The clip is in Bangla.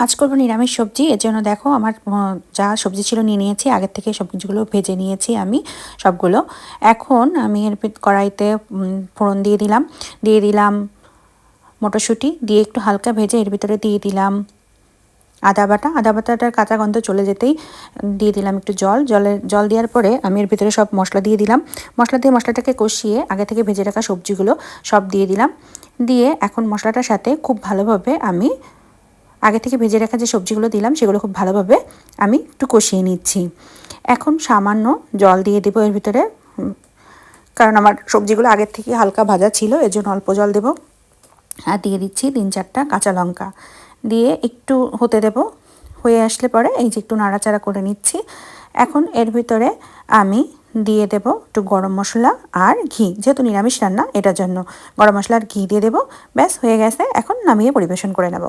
আজ করবো নিরামিষ সবজি। এর জন্য দেখো আমার যা সবজি ছিল নিয়ে নিয়েছি, আগের থেকে সবজিগুলো ভেজে নিয়েছি আমি সবগুলো। এখন আমি এর কড়াইতে ফোড়ন দিয়ে দিলাম মটরশুঁটি, দিয়ে একটু হালকা ভেজে এর ভিতরে দিয়ে দিলাম আদা বাটাটার কাঁচা গন্ধ চলে যেতেই দিয়ে দিলাম একটু জল দেওয়ার পরে আমি এর ভিতরে সব মশলা দিয়ে দিলাম। মশলাটাকে কষিয়ে আগে থেকে ভেজে রাখা সবজিগুলো সব দিয়ে দিলাম। দিয়ে এখন মশলাটার সাথে খুব ভালোভাবে আমি আগে থেকে ভেজে রাখা যে সবজিগুলো দিলাম সেগুলো খুব ভালোভাবে আমি একটু কষিয়ে নিচ্ছি। এখন সামান্য জল দিয়ে দেবো এর ভিতরে, কারণ আমার সবজিগুলো আগের থেকে হালকা ভাজা ছিল, এর জন্য অল্প জল দেবো। আর দিয়ে দিচ্ছি 3-4টা কাঁচা লঙ্কা, দিয়ে একটু হতে দেব। হয়ে আসলে পরে এই যে একটু নাড়াচাড়া করে নিচ্ছি। এখন এর ভিতরে আমি দিয়ে দেব একটু গরম মশলা আর ঘি, যেহেতু নিরামিষ রান্না এটার জন্য গরম মশলা আর ঘি দিয়ে দেবো। ব্যাস হয়ে গেছে, এখন নামিয়ে পরিবেশন করে নেব।